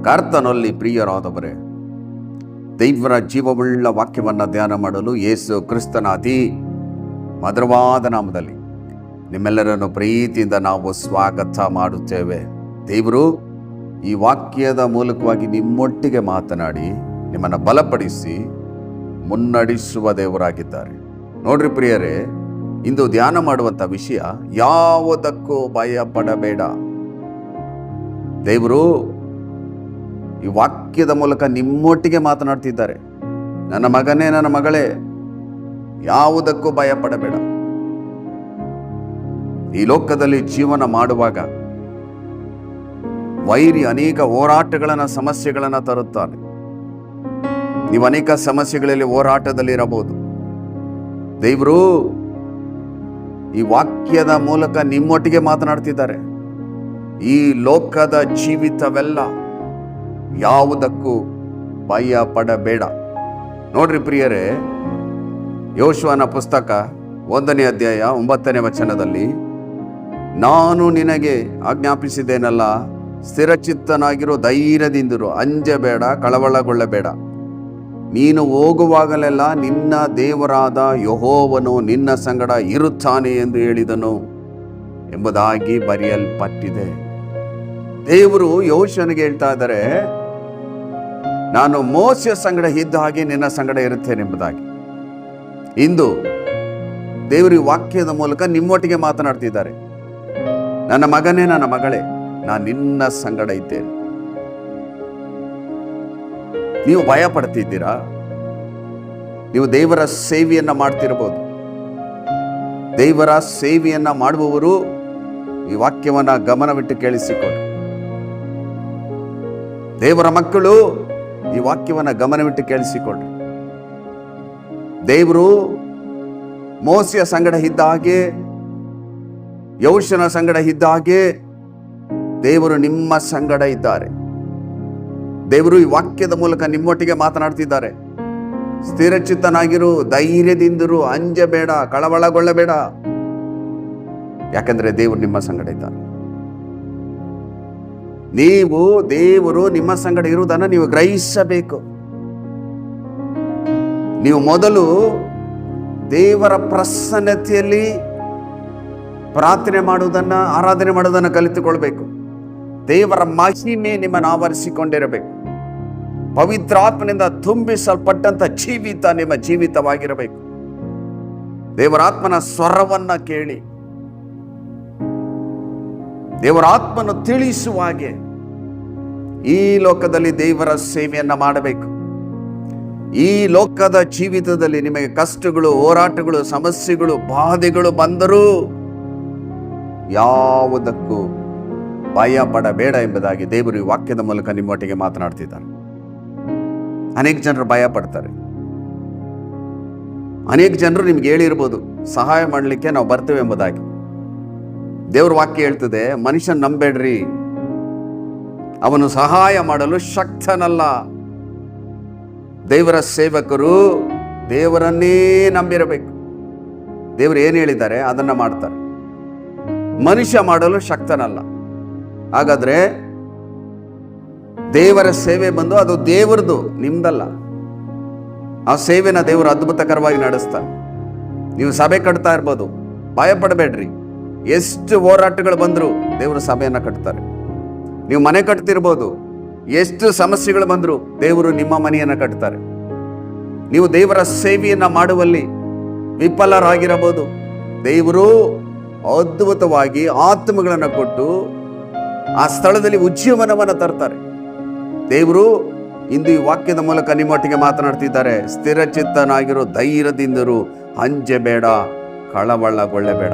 ಕರ್ತನಲ್ಲಿ ಪ್ರಿಯರಾದವರೇ, ದೇವರ ಜೀವವುಳ್ಳ ವಾಕ್ಯವನ್ನು ಧ್ಯಾನ ಮಾಡಲು ಯೇಸು ಕ್ರಿಸ್ತನ ಅತಿ ಮಧುರವಾದ ನಾಮದಲ್ಲಿ ನಿಮ್ಮೆಲ್ಲರನ್ನು ಪ್ರೀತಿಯಿಂದ ನಾವು ಸ್ವಾಗತ ಮಾಡುತ್ತೇವೆ. ದೇವರು ಈ ವಾಕ್ಯದ ಮೂಲಕವಾಗಿ ನಿಮ್ಮೊಟ್ಟಿಗೆ ಮಾತನಾಡಿ ನಿಮ್ಮನ್ನು ಬಲಪಡಿಸಿ ಮುನ್ನಡೆಸುವ ದೇವರಾಗಿದ್ದಾರೆ. ನೋಡ್ರಿ ಪ್ರಿಯರೇ, ಇಂದು ಧ್ಯಾನ ಮಾಡುವಂಥ ವಿಷಯ ಯಾವುದಕ್ಕೂ ಭಯ ಪಡಬೇಡ. ದೇವರು ಈ ವಾಕ್ಯದ ಮೂಲಕ ನಿಮ್ಮೊಟ್ಟಿಗೆ ಮಾತನಾಡ್ತಿದ್ದಾರೆ. ನನ್ನ ಮಗನೇ, ನನ್ನ ಮಗಳೇ, ಯಾವುದಕ್ಕೂ ಭಯ ಪಡಬೇಡ. ಈ ಲೋಕದಲ್ಲಿ ಜೀವನ ಮಾಡುವಾಗ ವೈರಿ ಅನೇಕ ಹೋರಾಟಗಳನ್ನು, ಸಮಸ್ಯೆಗಳನ್ನು ತರುತ್ತಾನೆ. ನೀವು ಅನೇಕ ಸಮಸ್ಯೆಗಳಲ್ಲಿ ಹೋರಾಟದಲ್ಲಿರಬಹುದು. ದೇವರು ಈ ವಾಕ್ಯದ ಮೂಲಕ ನಿಮ್ಮೊಟ್ಟಿಗೆ ಮಾತನಾಡ್ತಿದ್ದಾರೆ. ಈ ಲೋಕದ ಜೀವಿತವೆಲ್ಲ ಯಾವುದಕ್ಕೂ ಭಯ ಪಡಬೇಡ. ನೋಡ್ರಿ ಪ್ರಿಯರೇ, ಯೋಶುವನ ಪುಸ್ತಕ 1ನೇ ಅಧ್ಯಾಯ 9ನೇ ವಚನದಲ್ಲಿ, ನಾನು ನಿನಗೆ ಆಜ್ಞಾಪಿಸಿದ್ದೇನಲ್ಲ, ಸ್ಥಿರಚಿತ್ತನಾಗಿರೋ, ಧೈರ್ಯದಿಂದಿರು, ಅಂಜಬೇಡ, ಕಳವಳಗೊಳ್ಳಬೇಡ. ನೀನು ಹೋಗುವಾಗಲೆಲ್ಲ ನಿನ್ನ ದೇವರಾದ ಯೆಹೋವನು ನಿನ್ನ ಸಂಗಡ ಇರುತ್ತಾನೆ ಎಂದು ಹೇಳಿದನು ಎಂಬುದಾಗಿ ಬರೆಯಲ್ಪಟ್ಟಿದೆ. ದೇವರು ಯೋಶುವನಿಗೆ ಹೇಳ್ತಾ ಇದ್ದಾರೆ, ನಾನು ಮೋಶೆಯ ಸಂಗಡ ಇದ್ದ ಹಾಗೆ ನಿನ್ನ ಸಂಗಡ ಇರುತ್ತೇನೆ ಎಂಬುದಾಗಿ. ಇಂದು ದೇವರು ವಾಕ್ಯದ ಮೂಲಕ ನಿಮ್ಮೊಟ್ಟಿಗೆ ಮಾತನಾಡ್ತಿದ್ದಾರೆ. ನನ್ನ ಮಗನೇ, ನನ್ನ ಮಗಳೇ, ನಾನು ನಿನ್ನ ಸಂಗಡ ಇದ್ದೇನೆ. ನೀವು ಭಯ ಪಡ್ತಿದ್ದೀರಾ? ನೀವು ದೇವರ ಸೇವೆಯನ್ನ ಮಾಡ್ತಿರಬಹುದು. ದೇವರ ಸೇವೆಯನ್ನ ಮಾಡುವವರು ಈ ವಾಕ್ಯವನ್ನ ಗಮನವಿಟ್ಟು ಕೇಳಿಸಿಕೊಳ್ಳಿ. ದೇವರ ಮಕ್ಕಳು ಈ ವಾಕ್ಯವನ್ನ ಗಮನವಿಟ್ಟು ಕೇಳಿಸಿಕೊಳ್ಳಿ. ದೇವರು ಮೋಸೆಯ ಸಂಗಡ ಇದ್ದ ಹಾಗೆ, ಯೋಶುವನ ಸಂಗಡ ಇದ್ದ ಹಾಗೆ ದೇವರು ನಿಮ್ಮ ಸಂಗಡ ಇದ್ದಾರೆ. ದೇವರು ಈ ವಾಕ್ಯದ ಮೂಲಕ ನಿಮ್ಮೊಟ್ಟಿಗೆ ಮಾತನಾಡ್ತಿದ್ದಾರೆ. ಸ್ಥಿರಚಿತ್ತನಾಗಿರು, ಧೈರ್ಯದಿಂದಿರು, ಅಂಜಬೇಡ, ಕಳವಳಗೊಳ್ಳಬೇಡ. ಯಾಕಂದ್ರೆ ದೇವರು ನಿಮ್ಮ ಸಂಗಡ ಇದ್ದಾರೆ. ದೇವರು ನಿಮ್ಮ ಸಂಗಡ ಇರುವುದನ್ನು ನೀವು ಗ್ರಹಿಸಬೇಕು. ನೀವು ಮೊದಲು ದೇವರ ಪ್ರಸನ್ನತೆಯಲ್ಲಿ ಪ್ರಾರ್ಥನೆ ಮಾಡುವುದನ್ನ, ಆರಾಧನೆ ಮಾಡುವುದನ್ನು ಕಲಿತುಕೊಳ್ಬೇಕು. ದೇವರ ಮಹಿಮೆ ನಿಮ್ಮನ್ನು ಆವರಿಸಿಕೊಂಡಿರಬೇಕು. ಪವಿತ್ರಾತ್ಮನಿಂದ ತುಂಬಿಸಲ್ಪಟ್ಟಂತ ಜೀವಿತ ನಿಮ್ಮ ಜೀವಿತವಾಗಿರಬೇಕು. ದೇವರಾತ್ಮನ ಸ್ವರವನ್ನ ಕೇಳಿ, ದೇವರಾತ್ಮನು ತಿಳಿಸುವ ಹಾಗೆ ಈ ಲೋಕದಲ್ಲಿ ದೇವರ ಸೇವೆಯನ್ನ ಮಾಡಬೇಕು. ಈ ಲೋಕದ ಜೀವಿತದಲ್ಲಿ ನಿಮಗೆ ಕಷ್ಟಗಳು, ಹೋರಾಟಗಳು, ಸಮಸ್ಯೆಗಳು, ಬಾಧೆಗಳು ಬಂದರೂ ಯಾವುದಕ್ಕೂ ಭಯ ಪಡಬೇಡ ಎಂಬುದಾಗಿ ದೇವರು ಈ ವಾಕ್ಯದ ಮೂಲಕ ನಿಮ್ಮೊಟ್ಟಿಗೆ ಮಾತನಾಡ್ತಿದ್ದಾರೆ. ಅನೇಕ ಜನರು ಭಯ ಪಡ್ತಾರೆ. ಅನೇಕ ಜನರು ನಿಮ್ಗೆ ಹೇಳಿರ್ಬೋದು, ಸಹಾಯ ಮಾಡಲಿಕ್ಕೆ ನಾವು ಬರ್ತೇವೆ ಎಂಬುದಾಗಿ. ದೇವ್ರ ವಾಕ್ಯ ಹೇಳ್ತದೆ, ಮನುಷ್ಯನ ನಂಬೇಡ್ರಿ, ಅವನು ಸಹಾಯ ಮಾಡಲು ಶಕ್ತನಲ್ಲ. ದೇವರ ಸೇವಕರು ದೇವರನ್ನೇ ನಂಬಿರಬೇಕು. ದೇವರು ಏನು ಹೇಳಿದ್ದಾರೆ ಅದನ್ನ ಮಾಡ್ತಾರೆ. ಮನುಷ್ಯ ಮಾಡಲು ಶಕ್ತನಲ್ಲ. ಹಾಗಾದ್ರೆ ದೇವರ ಸೇವೆ ಬಂದು ಅದು ದೇವರದು, ನಿಮ್ದಲ್ಲ. ಆ ಸೇವೆನ ದೇವರು ಅದ್ಭುತಕರವಾಗಿ ನಡೆಸ್ತಾರೆ. ನೀವು ಸಭೆ ಕಟ್ತಾ ಇರ್ಬೋದು, ಭಯ ಪಡಬೇಡ್ರಿ. ಎಷ್ಟು ಹೋರಾಟಗಳು ಬಂದ್ರು ದೇವರು ಸಭೆಯನ್ನ ಕಟ್ತಾರೆ. ನೀವು ಮನೆ ಕಟ್ತಿರ್ಬೋದು, ಎಷ್ಟು ಸಮಸ್ಯೆಗಳು ಬಂದ್ರು ದೇವರು ನಿಮ್ಮ ಮನೆಯನ್ನ ಕಟ್ತಾರೆ. ನೀವು ದೇವರ ಸೇವೆಯನ್ನ ಮಾಡುವಲ್ಲಿ ವಿಫಲರಾಗಿರಬಹುದು, ದೇವರು ಅದ್ಭುತವಾಗಿ ಆತ್ಮಗಳನ್ನು ಕೊಟ್ಟು ಆ ಸ್ಥಳದಲ್ಲಿ ಉಜ್ಜೀವನವನ್ನು ತರ್ತಾರೆ. ದೇವರು ಇಂದು ಈ ವಾಕ್ಯದ ಮೂಲಕ ನಿಮ್ಮೊಟ್ಟಿಗೆ ಮಾತನಾಡ್ತಿದ್ದಾರೆ. ಸ್ಥಿರಚಿತ್ತನಾಗಿರೋ, ಧೈರ್ಯದಿಂದಿರು, ಅಂಜಬೇಡ, ಕಳವಳಗೊಳ್ಳಬೇಡ.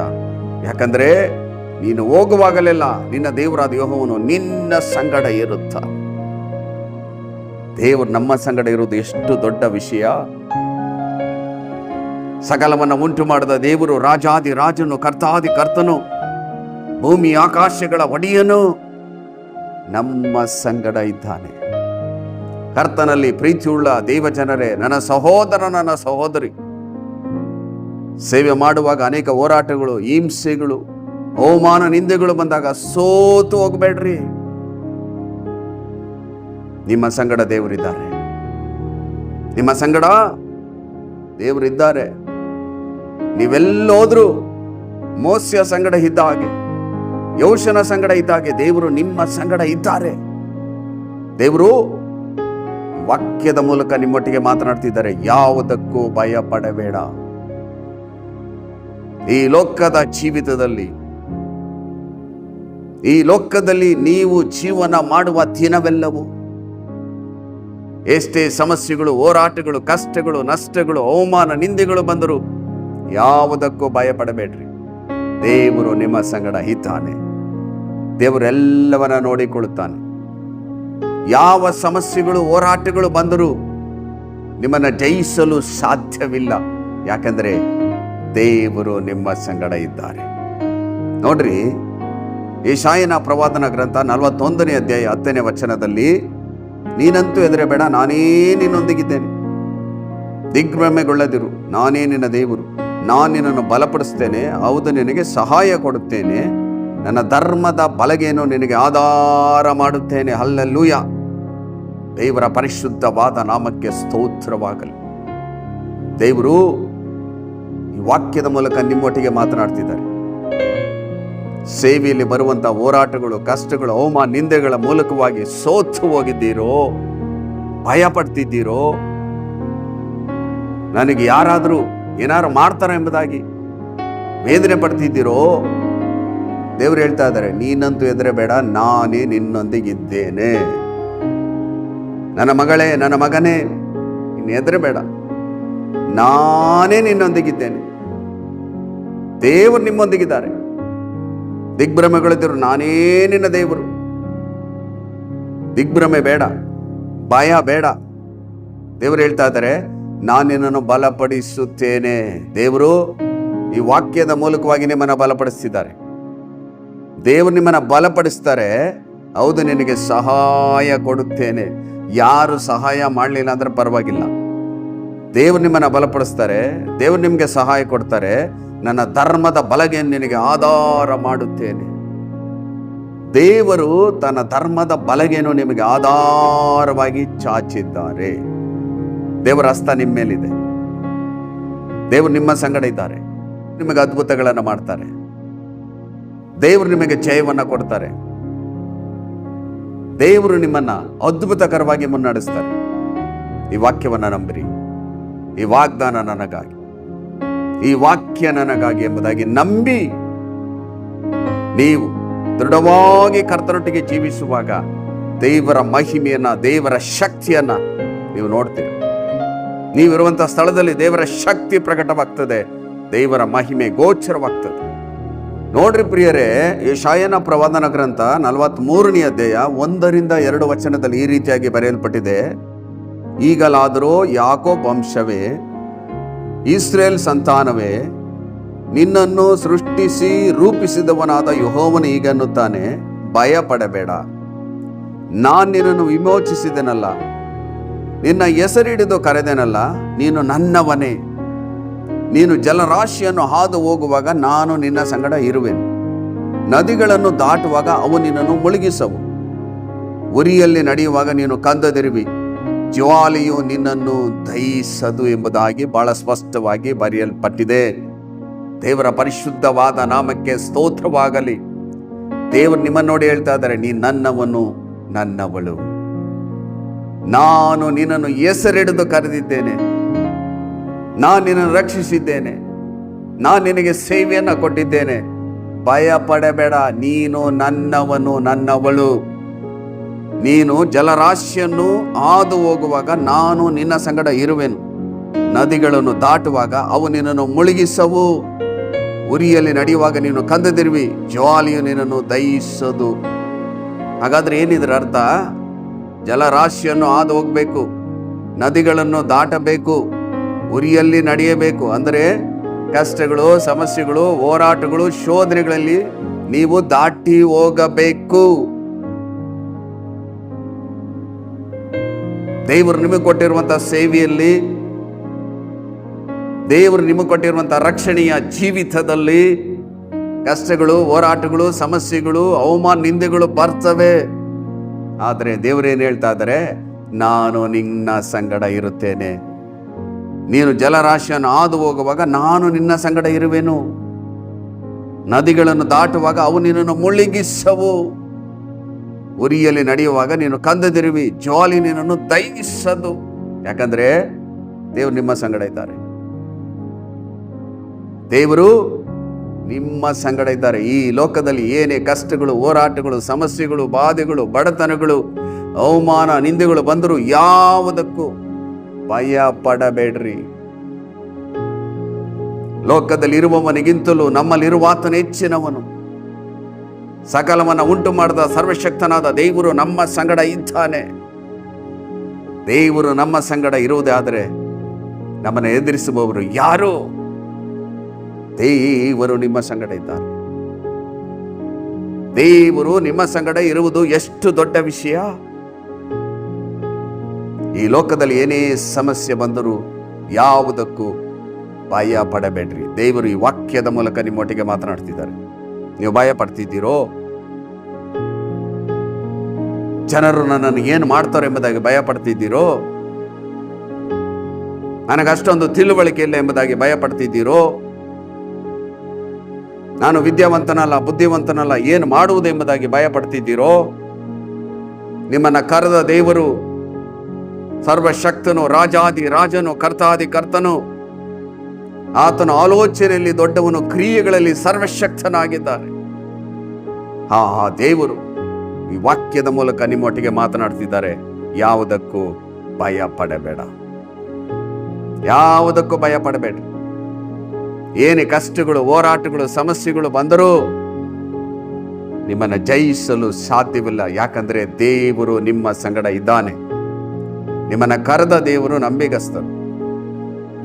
ಯಾಕಂದ್ರೆ ನೀನು ಹೋಗುವಾಗಲೆಲ್ಲ ನಿನ್ನ ದೇವರಾದ ಯೆಹೋವನು ನಿನ್ನ ಸಂಗಡ ಇರುತ್ತ. ದೇವರು ನಮ್ಮ ಸಂಗಡ ಇರುವುದು ಎಷ್ಟು ದೊಡ್ಡ ವಿಷಯ. ಸಕಲವನ್ನ ಉಂಟು ಮಾಡಿದ ದೇವರು, ರಾಜಾದಿ ರಾಜನು, ಕರ್ತಾದಿ ಕರ್ತನು, ಭೂಮಿ ಆಕಾಶಗಳ ಒಡೆಯನು ನಮ್ಮ ಸಂಗಡ ಇದ್ದಾನೆ. ಕರ್ತನಲ್ಲಿ ಪ್ರೀತಿಯುಳ್ಳ ದೇವಜನರೇ, ನನ್ನ ಸಹೋದರ, ನನ್ನ ಸಹೋದರಿ, ಸೇವೆ ಮಾಡುವಾಗ ಅನೇಕ ಹೋರಾಟಗಳು, ಹಿಂಸೆಗಳು, ಅವಮಾನ, ನಿಂದೆಗಳು ಬಂದಾಗ ಸೋತು ಹೋಗ್ಬೇಡ್ರಿ. ನಿಮ್ಮ ಸಂಗಡ ದೇವರಿದ್ದಾರೆ. ನಿಮ್ಮ ಸಂಗಡ ದೇವರಿದ್ದಾರೆ. ನೀವೆಲ್ಲೋದ್ರೂ ಮೋಸ್ಯ ಸಂಗಡ ಇದ್ದ ಹಾಗೆ, ಯೋಶನ ಸಂಗಡ ಇದ್ದ ಹಾಗೆ ದೇವರು ನಿಮ್ಮ ಸಂಗಡ ಇದ್ದಾರೆ. ದೇವರು ವಾಕ್ಯದ ಮೂಲಕ ನಿಮ್ಮೊಟ್ಟಿಗೆ ಮಾತನಾಡ್ತಿದ್ದಾರೆ. ಯಾವುದಕ್ಕೂ ಭಯ ಪಡಬೇಡ. ಈ ಲೋಕದ ಜೀವಿತದಲ್ಲಿ, ಈ ಲೋಕದಲ್ಲಿ ನೀವು ಜೀವನ ಮಾಡುವ ದಿನವೆಲ್ಲವೂ ಎಷ್ಟೇ ಸಮಸ್ಯೆಗಳು, ಹೋರಾಟಗಳು, ಕಷ್ಟಗಳು, ನಷ್ಟಗಳು, ಅವಮಾನ, ನಿಂದೆಗಳು ಬಂದರೂ ಯಾವುದಕ್ಕೂ ಭಯ ಪಡಬೇಡ್ರಿ. ದೇವರು ನಿಮ್ಮ ಸಂಗಡ ಇದ್ದಾನೆ. ದೇವರು ಎಲ್ಲವನ್ನ ನೋಡಿಕೊಳ್ಳುತ್ತಾನೆ. ಯಾವ ಸಮಸ್ಯೆಗಳು, ಹೋರಾಟಗಳು ಬಂದರೂ ನಿಮ್ಮನ್ನು ಜಯಿಸಲು ಸಾಧ್ಯವಿಲ್ಲ. ಯಾಕಂದ್ರೆ ದೇವರು ನಿಮ್ಮ ಸಂಗಡ ಇದ್ದಾರೆ. ನೋಡ್ರಿ, ಯೆಶಾಯನ ಪ್ರವಾದನ ಗ್ರಂಥ 41ನೇ ಅಧ್ಯಾಯ 10ನೇ ವಚನದಲ್ಲಿ, ನೀನಂತೂ ಹೆದರಬೇಡ, ನಾನೇ ನಿನ್ನೊಂದಿಗಿದ್ದೇನೆ. ದಿಗ್ಭ್ರಮೆಗೊಳ್ಳದಿರು, ನಾನೇ ನಿನ್ನ ದೇವರು. ನಾನು ನಿನ್ನನ್ನು ಬಲಪಡಿಸ್ತೇನೆ, ಹೌದು ನಿನಗೆ ಸಹಾಯ ಕೊಡುತ್ತೇನೆ. ನನ್ನ ಧರ್ಮದ ಬಲಗೇನು ನಿನಗೆ ಆಧಾರ ಮಾಡುತ್ತೇನೆ. ಹಲ್ಲೆಲೂಯಾ. ದೇವರ ಪರಿಶುದ್ಧವಾದ ನಾಮಕ್ಕೆ ಸ್ತೋತ್ರವಾಗಲಿ. ದೇವರು ಈ ವಾಕ್ಯದ ಮೂಲಕ ನಿಮ್ಮೊಟ್ಟಿಗೆ ಮಾತನಾಡ್ತಿದ್ದಾರೆ. ಸೇವೆಯಲ್ಲಿ ಬರುವಂತ ಹೋರಾಟಗಳು, ಕಷ್ಟಗಳು, ಅವಮಾನ, ನಿಂದೆಗಳ ಮೂಲಕವಾಗಿ ಸೋತು ಹೋಗಿದ್ದೀರೋ, ಭಯ ಪಡ್ತಿದ್ದೀರೋ, ನನಗೆ ಯಾರಾದರೂ ಏನಾರು ಮಾಡ್ತಾರೋ ಎಂಬುದಾಗಿ ವೇದನೆ ಪಡ್ತಿದ್ದೀರೋ, ದೇವರು ಹೇಳ್ತಾ ಇದ್ದಾರೆ, ನೀನಂತೂ ಹೆದರಬೇಡ, ನಾನೇ ನಿನ್ನೊಂದಿಗಿದ್ದೇನೆ. ನನ್ನ ಮಗಳೇ, ನನ್ನ ಮಗನೇ, ಇನ್ನು ಹೆದರಬೇಡ, ನಾನೇ ನಿನ್ನೊಂದಿಗಿದ್ದೇನೆ. ದೇವರು ನಿಮ್ಮೊಂದಿಗಿದ್ದಾರೆ. ದಿಗ್ಭ್ರಮೆಗಳಿದ್ದರು, ನಾನೇ ನಿನ್ನ ದೇವರು. ದಿಗ್ಭ್ರಮೆ ಬೇಡ, ಭಯ ಬೇಡ. ದೇವರು ಹೇಳ್ತಾ ಇದ್ದಾರೆ, ನಾನು ನಿನ್ನನ್ನು ಬಲಪಡಿಸುತ್ತೇನೆ. ದೇವರು ಈ ವಾಕ್ಯದ ಮೂಲಕವಾಗಿ ನಿಮ್ಮನ್ನು ಬಲಪಡಿಸ್ತಿದ್ದಾರೆ. ದೇವರು ನಿಮ್ಮನ್ನು ಬಲಪಡಿಸ್ತಾರೆ. ಹೌದು, ನಿನಗೆ ಸಹಾಯ ಕೊಡುತ್ತೇನೆ. ಯಾರು ಸಹಾಯ ಮಾಡಲಿಲ್ಲ ಅಂದ್ರೆ ಪರವಾಗಿಲ್ಲ, ದೇವರು ನಿಮ್ಮನ್ನು ಬಲಪಡಿಸ್ತಾರೆ. ದೇವರು ನಿಮಗೆ ಸಹಾಯ ಕೊಡ್ತಾರೆ. ನನ್ನ ಧರ್ಮದ ಬಲಗೆ ನಿನಗೆ ಆಧಾರ ಮಾಡುತ್ತೇನೆ. ದೇವರು ತನ್ನ ಧರ್ಮದ ಬಲಗೇನು ನಿಮಗೆ ಆಧಾರವಾಗಿ ಚಾಚಿದ್ದಾರೆ. ದೇವರ ಹಸ್ತ ನಿಮ್ಮ ಮೇಲಿದೆ. ದೇವರು ನಿಮ್ಮ ಸಂಗಡ ಇದ್ದಾರೆ. ನಿಮಗೆ ಅದ್ಭುತಗಳನ್ನು ಮಾಡ್ತಾರೆ. ದೇವರು ನಿಮಗೆ ಜಯವನ್ನು ಕೊಡ್ತಾರೆ. ದೇವರು ನಿಮ್ಮನ್ನ ಅದ್ಭುತಕರವಾಗಿ ಮುನ್ನಡೆಸ್ತಾರೆ. ಈ ವಾಕ್ಯವನ್ನು ನಂಬಿರಿ. ಈ ವಾಗ್ದಾನ ನನಗಾಗಿ, ಈ ವಾಕ್ಯ ನನಗಾಗಿ ಎಂಬುದಾಗಿ ನಂಬಿ ನೀವು ದೃಢವಾಗಿ ಕರ್ತನೊಟ್ಟಿಗೆ ಜೀವಿಸುವಾಗ ದೇವರ ಮಹಿಮೆಯನ್ನ, ದೇವರ ಶಕ್ತಿಯನ್ನ ನೀವು ನೋಡ್ತೀರಿ. ನೀವಿರುವಂತಹ ಸ್ಥಳದಲ್ಲಿ ದೇವರ ಶಕ್ತಿ ಪ್ರಕಟವಾಗ್ತದೆ, ದೇವರ ಮಹಿಮೆ ಗೋಚರವಾಗ್ತದೆ. ನೋಡ್ರಿ ಪ್ರಿಯರೇ, ಯೆಶಾಯನ ಪ್ರವಾದನ ಗ್ರಂಥ 43ನೇ ಅಧ್ಯಾಯ 1-2 ವಚನದಲ್ಲಿ ಈ ರೀತಿಯಾಗಿ ಬರೆಯಲ್ಪಟ್ಟಿದೆ. ಈಗಲಾದರೂ ಯಾಕೋಬ್ ವಂಶವೇ, ಇಸ್ರೇಲ್ ಸಂತಾನವೇ, ನಿನ್ನನ್ನು ಸೃಷ್ಟಿಸಿ ರೂಪಿಸಿದವನಾದ ಯೆಹೋವನು ಹೀಗನ್ನುತ್ತಾನೆ, ಭಯ ಪಡಬೇಡ, ನಾನು ನಿನ್ನನ್ನು ವಿಮೋಚಿಸಿದೆನಲ್ಲ, ನಿನ್ನ ಹೆಸರಿಡಿದು ಕರೆದೆನಲ್ಲ, ನೀನು ನನ್ನವನೇ. ನೀನು ಜಲರಾಶಿಯನ್ನು ಹಾದು ಹೋಗುವಾಗ ನಾನು ನಿನ್ನ ಸಂಗಡ ಇರುವೆನು. ನದಿಗಳನ್ನು ದಾಟುವಾಗ ಅವು ನಿನ್ನನ್ನು ಮುಳುಗಿಸವು. ಉರಿಯಲ್ಲಿ ನಡೆಯುವಾಗ ನೀನು ಕಂದದಿರುವಿ, ಜ್ವಾಲೆಯು ನಿನ್ನನ್ನು ದಹಿಸದು ಎಂಬುದಾಗಿ ಬಹಳ ಸ್ಪಷ್ಟವಾಗಿ ಬರೆಯಲ್ಪಟ್ಟಿದೆ. ದೇವರ ಪರಿಶುದ್ಧವಾದ ನಾಮಕ್ಕೆ ಸ್ತೋತ್ರವಾಗಲಿ. ದೇವರು ನಿಮ್ಮನ್ನು ನೋಡಿ ಹೇಳ್ತಾ ಇದ್ದಾರೆ, ನೀ ನನ್ನವನು, ನನ್ನವಳು. ನಾನು ನಿನ್ನನ್ನು ಹೆಸರಿಡಿದು ಕರೆದಿದ್ದೇನೆ. ನಾನು ನಿನ್ನನ್ನು ರಕ್ಷಿಸಿದ್ದೇನೆ. ನಾನು ನಿನಗೆ ಸೇವೆಯನ್ನು ಕೊಟ್ಟಿದ್ದೇನೆ. ಭಯ ಪಡಬೇಡ, ನೀನು ನನ್ನವನು, ನನ್ನವಳು. ನೀನು ಜಲರಾಶಿಯನ್ನು ಹಾದು ಹೋಗುವಾಗ ನಾನು ನಿನ್ನ ಸಂಗಡ ಇರುವೆನು. ನದಿಗಳನ್ನು ದಾಟುವಾಗ ಅವು ನಿನ್ನನ್ನು ಮುಳುಗಿಸವು. ಉರಿಯಲ್ಲಿ ನಡೆಯುವಾಗ ನೀನು ಕಂದದಿರುವಿ, ಜ್ವಾಲೆಯು ನಿನ್ನನ್ನು ದಹಿಸದು. ಹಾಗಾದ್ರೆ ಏನಿದ್ರ ಅರ್ಥ? ಜಲರಾಶಿಯನ್ನು ಹಾದು ಹೋಗ್ಬೇಕು, ನದಿಗಳನ್ನು ದಾಟಬೇಕು, ಉರಿಯಲ್ಲಿ ನಡೆಯಬೇಕು. ಅಂದರೆ ಕಷ್ಟಗಳು, ಸಮಸ್ಯೆಗಳು, ಹೋರಾಟಗಳು, ಶೋಧನೆಗಳಲ್ಲಿ ನೀವು ದಾಟಿ ಹೋಗಬೇಕು. ದೇವರು ನಿಮಗೆ ಕೊಟ್ಟಿರುವಂತಹ ಸೇವೆಯಲ್ಲಿ, ದೇವರು ನಿಮಗೆ ಕೊಟ್ಟಿರುವಂತಹ ರಕ್ಷಣೆಯ ಜೀವಿತದಲ್ಲಿ ಕಷ್ಟಗಳು, ಹೋರಾಟಗಳು, ಸಮಸ್ಯೆಗಳು, ಅವಮಾನ, ನಿಂದೆಗಳು ಬರ್ತವೆ. ಆದರೆ ದೇವರೇನು ಹೇಳ್ತಾ ಇದ್ದಾರೆ? ನಾನು ನಿನ್ನ ಸಂಗಡ ಇರುತ್ತೇನೆ. ನೀನು ಜಲರಾಶಿಯನ್ನು ಹಾದು ಹೋಗುವಾಗ ನಾನು ನಿನ್ನ ಸಂಗಡ ಇರುವೆನು. ನದಿಗಳನ್ನು ದಾಟುವಾಗ ಅವು ನಿನ್ನನ್ನು ಮುಳುಗಿಸವು. ಉರಿಯಲ್ಲಿ ನಡೆಯುವಾಗ ನೀನು ಕಂದದಿರುವಿ, ಜ್ವಾಲಿ ನಿನ್ನನ್ನು ದಹಿಸದು. ಯಾಕಂದ್ರೆ ದೇವರು ನಿಮ್ಮ ಸಂಗಡ ಇದ್ದಾರೆ. ದೇವರು ನಿಮ್ಮ ಸಂಗಡ ಇದ್ದಾರೆ. ಈ ಲೋಕದಲ್ಲಿ ಏನೇ ಕಷ್ಟಗಳು, ಹೋರಾಟಗಳು, ಸಮಸ್ಯೆಗಳು, ಬಾಧೆಗಳು, ಬಡತನಗಳು, ಅವಮಾನ, ನಿಂದೆಗಳು ಬಂದರೂ ಯಾವುದಕ್ಕೂ ಭಯ ಪಡಬೇಡ್ರಿ. ಲೋಕದಲ್ಲಿ ಇರುವವನಿಗಿಂತಲೂ ನಮ್ಮಲ್ಲಿರುವ ಆತನ ಹೆಚ್ಚಿನವನು. ಸಕಲವನ್ನ ಉಂಟು ಮಾಡಿದ ಸರ್ವಶಕ್ತನಾದ ದೇವರು ನಮ್ಮ ಸಂಗಡ ಇದ್ದಾನೆ. ದೇವರು ನಮ್ಮ ಸಂಗಡ ಇರುವುದೇ ಆದರೆ ನಮ್ಮನ್ನು ಎದುರಿಸುವವರು ಯಾರು? ದೇವರು ನಿಮ್ಮ ಸಂಗಡ ಇದ್ದಾರೆ. ದೇವರು ನಿಮ್ಮ ಸಂಗಡ ಇರುವುದು ಎಷ್ಟು ದೊಡ್ಡ ವಿಷಯ. ಈ ಲೋಕದಲ್ಲಿ ಏನೇ ಸಮಸ್ಯೆ ಬಂದರೂ ಯಾವುದಕ್ಕೂ ಭಯ ಪಡಬೇಡ್ರಿ. ದೇವರು ಈ ವಾಕ್ಯದ ಮೂಲಕ ನಿಮ್ಮೊಟ್ಟಿಗೆ ಮಾತನಾಡ್ತಿದ್ದಾರೆ. ನೀವು ಭಯ ಪಡ್ತಿದ್ದೀರೋ? ಜನರು ನನ್ನನ್ನು ಏನು ಮಾಡ್ತಾರೆ ಎಂಬುದಾಗಿ ಭಯ ಪಡ್ತಿದ್ದೀರೋ? ನನಗಷ್ಟೊಂದು ತಿಳುವಳಿಕೆ ಇಲ್ಲ ಎಂಬುದಾಗಿ ಭಯ ಪಡ್ತಿದ್ದೀರೋ? ನಾನು ವಿದ್ಯಾವಂತನಲ್ಲ, ಬುದ್ಧಿವಂತನಲ್ಲ, ಏನು ಮಾಡುವುದೆಂಬುದಾಗಿ ಭಯ ಪಡ್ತಿದ್ದೀರೋ? ನಿಮ್ಮನ್ನ ಕರೆದ ದೇವರು ಸರ್ವಶಕ್ತನು, ರಾಜಾದಿ ರಾಜನು, ಕರ್ತಾದಿ ಕರ್ತನು. ಆತನ ಆಲೋಚನೆಯಲ್ಲಿ ದೊಡ್ಡವನು, ಕ್ರಿಯೆಗಳಲ್ಲಿ ಸರ್ವಶಕ್ತನಾಗಿದ್ದಾನೆ. ಆ ದೇವರು ಈ ವಾಕ್ಯದ ಮೂಲಕ ನಿಮ್ಮೊಟ್ಟಿಗೆ ಮಾತನಾಡ್ತಿದ್ದಾರೆ. ಯಾವುದಕ್ಕೂ ಭಯ ಪಡಬೇಡ, ಯಾವುದಕ್ಕೂ ಭಯ ಪಡಬೇಡ. ಏನೇ ಕಷ್ಟಗಳು, ಹೋರಾಟಗಳು, ಸಮಸ್ಯೆಗಳು ಬಂದರೂ ನಿಮ್ಮನ್ನು ಜಯಿಸಲು ಸಾಧ್ಯವಿಲ್ಲ. ಯಾಕಂದ್ರೆ ದೇವರು ನಿಮ್ಮ ಸಂಗಡ ಇದ್ದಾನೆ. ನಿಮ್ಮನ್ನು ಕರೆದ ದೇವರು ನಂಬಿಗಸ್ತನು.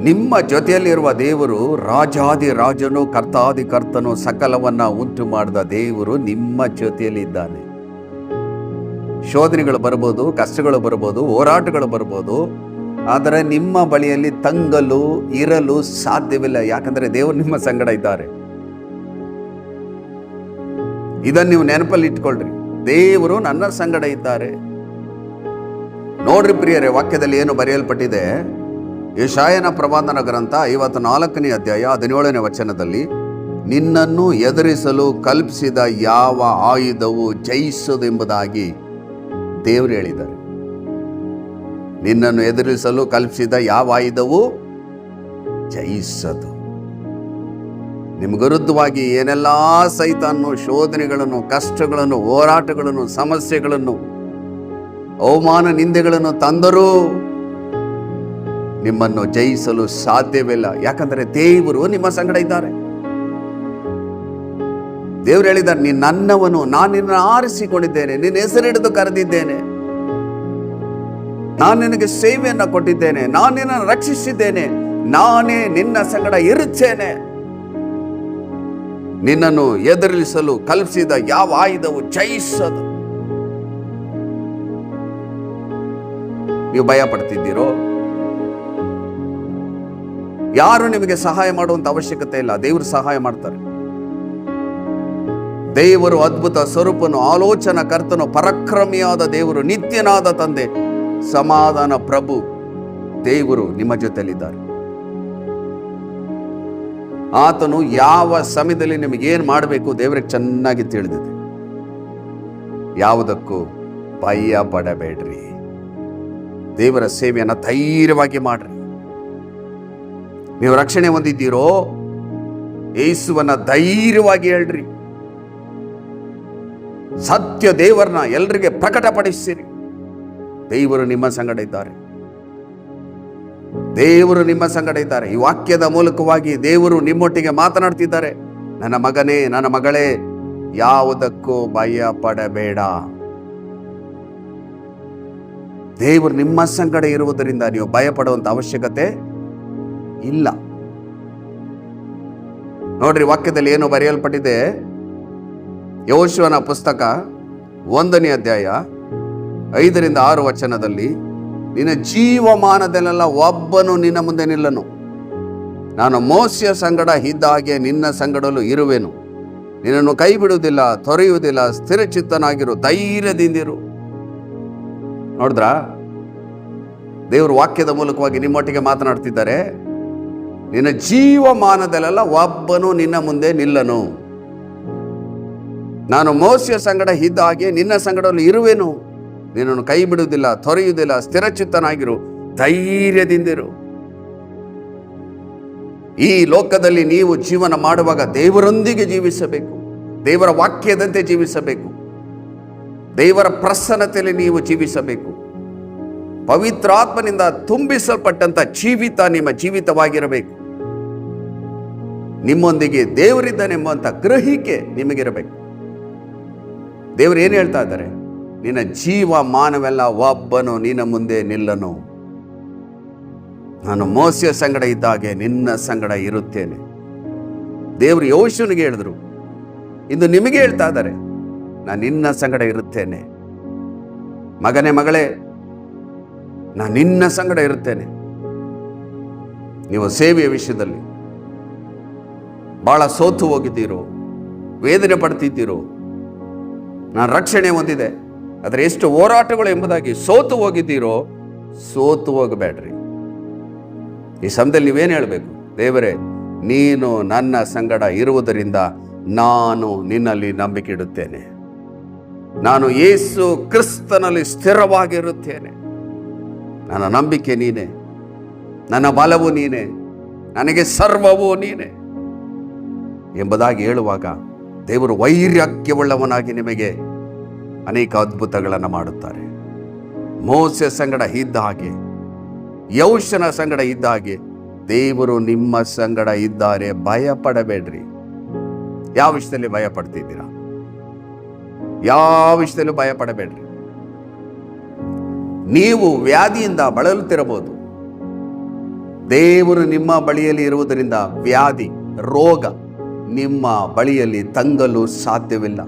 ನಿಮ್ಮ ಜೊತೆಯಲ್ಲಿರುವ ದೇವರು ರಾಜಾದಿ ರಾಜನು, ಕರ್ತಾದಿ ಕರ್ತನು, ಸಕಲವನ್ನ ಉಂಟು ಮಾಡಿದ ದೇವರು ನಿಮ್ಮ ಜೊತೆಯಲ್ಲಿ ಇದ್ದಾನೆ. ಶೋಧನೆಗಳು ಬರ್ಬೋದು, ಕಷ್ಟಗಳು ಬರ್ಬೋದು, ಹೋರಾಟಗಳು ಬರ್ಬೋದು, ಆದರೆ ನಿಮ್ಮ ಬಳಿಯಲ್ಲಿ ತಂಗಲು ಇರಲು ಸಾಧ್ಯವಿಲ್ಲ. ಯಾಕಂದ್ರೆ ದೇವರು ನಿಮ್ಮ ಸಂಗಡ ಇದ್ದಾರೆ. ಇದನ್ನು ನೀವು ನೆನಪಲ್ಲಿ ಇಟ್ಕೊಳ್ರಿ. ದೇವರು ನನ್ನ ಸಂಗಡ ಇದ್ದಾರೆ. ನೋಡ್ರಿ ಪ್ರಿಯರೇ, ವಾಕ್ಯದಲ್ಲಿ ಏನು ಬರೆಯಲ್ಪಟ್ಟಿದೆ? ಯೆಶಾಯನ ಪ್ರವಾದನ ಗ್ರಂಥ 54ನೇ ಅಧ್ಯಾಯ 17ನೇ ವಚನದಲ್ಲಿ, ನಿನ್ನನ್ನು ಎದುರಿಸಲು ಕಲ್ಪಿಸಿದ ಯಾವ ಆಯುಧವು ಜಯಿಸುವುದೆಂಬುದಾಗಿ ದೇವರು ಹೇಳಿದ್ದಾರೆ. ನಿನ್ನನ್ನು ಎದುರಿಸಲು ಕಲ್ಪಿಸಿದ ಯಾವ ಆಯುಧವು ಜಯಿಸದು. ನಿಮ್ಮ ವಿರುದ್ಧವಾಗಿ ಏನೆಲ್ಲ ಸೈತಾನನು ಶೋಧನೆಗಳನ್ನು, ಕಷ್ಟಗಳನ್ನು, ಹೋರಾಟಗಳನ್ನು, ಸಮಸ್ಯೆಗಳನ್ನು, ಅವಮಾನ, ನಿಂದೆಗಳನ್ನು ತಂದರೂ ನಿಮ್ಮನ್ನು ಜಯಿಸಲು ಸಾಧ್ಯವಿಲ್ಲ. ಯಾಕಂದರೆ ದೇವರು ನಿಮ್ಮ ಸಂಗಡ ಇದ್ದಾರೆ. ದೇವರು ಹೇಳಿದ್ದಾರೆ, ನೀನು ನನ್ನವನು, ನಾನು ನಿನ್ನನ್ನು ಆರಿಸಿಕೊಂಡಿದ್ದೇನೆ, ನಿನ್ನ ಹೆಸರಿಡಿದು ಕರೆದಿದ್ದೇನೆ, ನಾನು ನಿನಗೆ ಸೇವೆಯನ್ನು ಕೊಟ್ಟಿದ್ದೇನೆ, ನಾನು ನಿನ್ನನ್ನು ರಕ್ಷಿಸಿದ್ದೇನೆ, ನಾನೇ ನಿನ್ನ ಸಂಗಡ ಇರುತ್ತೇನೆ. ನಿನ್ನನ್ನು ಎದುರಿಸಲು ಕಲ್ಪಿಸಿದ ಯಾವ ಆಯುಧವು ಜಯಿಸದು. ನೀವು ಭಯ ಪಡ್ತಿದ್ದೀರೋ? ಯಾರು ನಿಮಗೆ ಸಹಾಯ ಮಾಡುವಂತ ಅವಶ್ಯಕತೆ ಇಲ್ಲ. ದೇವರು ಸಹಾಯ ಮಾಡ್ತಾರೆ. ದೇವರು ಅದ್ಭುತ ಸ್ವರೂಪನು, ಆಲೋಚನಾ ಕರ್ತನು, ಪರಾಕ್ರಮಿಯಾದ ದೇವರು, ನಿತ್ಯನಾದ ತಂದೆ, ಸಮಾಧಾನ ಪ್ರಭು ದೇವರು ನಿಮ್ಮ ಜೊತೆಯಲ್ಲಿದ್ದಾರೆ. ಆತನು ಯಾವ ಸಮಯದಲ್ಲಿ ನಿಮಗೇನು ಮಾಡಬೇಕು ದೇವರಿಗೆ ಚೆನ್ನಾಗಿ ತಿಳಿದಿದೆ. ಯಾವುದಕ್ಕೂ ಭಯ ಪಡಬೇಡ್ರಿ. ದೇವರ ಸೇವೆಯನ್ನು ಧೈರ್ಯವಾಗಿ ಮಾಡ್ರಿ. ನೀವು ರಕ್ಷಣೆ ಹೊಂದಿದ್ದೀರೋ, ಯೇಸುವನ್ನ ಧೈರ್ಯವಾಗಿ ಹೇಳ್ರಿ. ಸತ್ಯ ದೇವರನ್ನ ಎಲ್ರಿಗೆ ಪ್ರಕಟಪಡಿಸಿರಿ. ದೇವರು ನಿಮ್ಮ ಸಂಗಡ ಇದ್ದಾರೆ. ದೇವರು ನಿಮ್ಮ ಸಂಗಡ ಇದ್ದಾರೆ. ಈ ವಾಕ್ಯದ ಮೂಲಕವಾಗಿ ದೇವರು ನಿಮ್ಮೊಟ್ಟಿಗೆ ಮಾತನಾಡ್ತಿದ್ದಾರೆ. ನನ್ನ ಮಗನೇ, ನನ್ನ ಮಗಳೇ, ಯಾವುದಕ್ಕೂ ಭಯ ಪಡಬೇಡ. ದೇವರು ನಿಮ್ಮ ಸಂಗಡ ಇರುವುದರಿಂದ ನೀವು ಭಯ ಪಡುವಂತ ಅವಶ್ಯಕತೆ ಇಲ್ಲ. ನೋಡ್ರಿ, ವಾಕ್ಯದಲ್ಲಿ ಏನು ಬರೆಯಲ್ಪಟ್ಟಿದೆ? ಯೆಹೋಶುವನ ಪುಸ್ತಕ 1ನೇ ಅಧ್ಯಾಯ 5ರಿಂದ 6 ವಚನದಲ್ಲಿ, ನಿನ್ನ ಜೀವಮಾನದಲ್ಲೆಲ್ಲ ಒಬ್ಬನು ನಿನ್ನ ಮುಂದೆ ನಿಲ್ಲನು. ನಾನು ಮೋಶೆಯ ಸಂಗಡ ಇದ್ದ ಹಾಗೆ ನಿನ್ನ ಸಂಗಡಲು ಇರುವೆನು. ನಿನ್ನನ್ನು ಕೈ ಬಿಡುವುದಿಲ್ಲ, ತೊರೆಯುವುದಿಲ್ಲ. ಸ್ಥಿರಚಿತ್ತನಾಗಿರು, ಧೈರ್ಯದಿಂದಿರು. ನೋಡಿದ್ರಾ? ದೇವರು ವಾಕ್ಯದ ಮೂಲಕವಾಗಿ ನಿಮ್ಮೊಟ್ಟಿಗೆ ಮಾತನಾಡ್ತಿದ್ದಾರೆ. ನಿನ್ನ ಜೀವಮಾನದಲ್ಲೆಲ್ಲ ಒಬ್ಬನು ನಿನ್ನ ಮುಂದೆ ನಿಲ್ಲನು. ನಾನು ಮೋಶೆಯ ಸಂಗಡ ಇದ್ದ ಹಾಗೆ ನಿನ್ನ ಸಂಗಡದಲ್ಲಿ ಇರುವೆನು. ನಿನ್ನನ್ನು ಕೈ ಬಿಡುವುದಿಲ್ಲ, ತೊರೆಯುವುದಿಲ್ಲ. ಸ್ಥಿರಚಿತ್ತನಾಗಿರು, ಧೈರ್ಯದಿಂದಿರು. ಈ ಲೋಕದಲ್ಲಿ ನೀವು ಜೀವನ ಮಾಡುವಾಗ ದೇವರೊಂದಿಗೆ ಜೀವಿಸಬೇಕು, ದೇವರ ವಾಕ್ಯದಂತೆ ಜೀವಿಸಬೇಕು, ದೇವರ ಪ್ರಸನ್ನತೆಯಲ್ಲಿ ನೀವು ಜೀವಿಸಬೇಕು. ಪವಿತ್ರಾತ್ಮನಿಂದ ತುಂಬಿಸಲ್ಪಟ್ಟಂತ ಜೀವಿತ ನಿಮ್ಮ ಜೀವಿತವಾಗಿರಬೇಕು. ನಿಮ್ಮೊಂದಿಗೆ ದೇವರಿದ್ದಾನೆಂಬಂತ ಗ್ರಹಿಕೆ ನಿಮಗಿರಬೇಕು. ದೇವರು ಏನು ಹೇಳ್ತಾ ಇದ್ದಾರೆ? ನಿನ್ನ ಜೀವಮಾನವೆಲ್ಲ ಒಬ್ಬನು ನಿನ್ನ ಮುಂದೆ ನಿಲ್ಲನು. ನಾನು ಮೋಶೆಯ ಸಂಗಡ ಇದ್ದಾಗೆ ನಿನ್ನ ಸಂಗಡ ಇರುತ್ತೇನೆ. ದೇವರು ಯೋಶುವನಿಗೆ ಹೇಳಿದ್ರು, ಇಂದು ನಿಮಗೆ ಹೇಳ್ತಾ ಇದ್ದಾರೆ, ನಾನು ನಿನ್ನ ಸಂಗಡ ಇರುತ್ತೇನೆ. ಮಗನೇ, ಮಗಳೇ, ನಾನು ನಿನ್ನ ಸಂಗಡ ಇರುತ್ತೇನೆ. ನೀವು ಸೇವೆಯ ವಿಷಯದಲ್ಲಿ ಬಹಳ ಸೋತು ಹೋಗಿದ್ದೀರೋ, ವೇದನೆ ಪಡ್ತಿದ್ದೀರೋ, ನಾನು ರಕ್ಷಣೆ ಹೊಂದಿದೆ, ಆದರೆ ಎಷ್ಟು ಹೋರಾಟಗಳು ಎಂಬುದಾಗಿ ಸೋತು ಹೋಗಿದ್ದೀರೋ, ಸೋತು ಹೋಗಬೇಡ್ರಿ. ಈ ಸಮಯದಲ್ಲಿ ನೀವೇನು ಹೇಳಬೇಕು? ದೇವರೇ, ನೀನು ನನ್ನ ಸಂಗಡ ಇರುವುದರಿಂದ ನಾನು ನಿನ್ನಲ್ಲಿ ನಂಬಿಕೆ ಇಡುತ್ತೇನೆ. ನಾನು ಯೇಸು ಕ್ರಿಸ್ತನಲ್ಲಿ ಸ್ಥಿರವಾಗಿರುತ್ತೇನೆ. ನನ್ನ ನಂಬಿಕೆ ನೀನೆ, ನನ್ನ ಬಲವು ನೀನೆ, ನನಗೆ ಸರ್ವವೂ ನೀನೆ ಎಂಬುದಾಗಿ ಹೇಳುವಾಗ ದೇವರು ವೈರಾಗ್ಯವುಳ್ಳವನಾಗಿ ನಿಮಗೆ ಅನೇಕ ಅದ್ಭುತಗಳನ್ನು ಮಾಡುತ್ತಾರೆ. ಮೋಶೆಯ ಸಂಗಡ ಇದ್ದ ಹಾಗೆ, ಯೋಶನ ಸಂಗಡ ಇದ್ದ ಹಾಗೆ ದೇವರು ನಿಮ್ಮ ಸಂಗಡ ಇದ್ದಾರೆ. ಭಯ ಪಡಬೇಡ್ರಿ. ಯಾವ ವಿಷಯದಲ್ಲಿ ಭಯ ಪಡ್ತಿದ್ದೀರಾ? ಯಾವ ವಿಷಯದಲ್ಲೂ ಭಯ ಪಡಬೇಡ್ರಿ. ನೀವು ವ್ಯಾಧಿಯಿಂದ ಬಳಲುತ್ತಿರಬಹುದು. ದೇವರು ನಿಮ್ಮ ಬಳಿಯಲ್ಲಿ ಇರುವುದರಿಂದ ವ್ಯಾಧಿ, ರೋಗ ನಿಮ್ಮ ಬಳಿಯಲ್ಲಿ ತಂಗಲು ಸಾಧ್ಯವಿಲ್ಲ.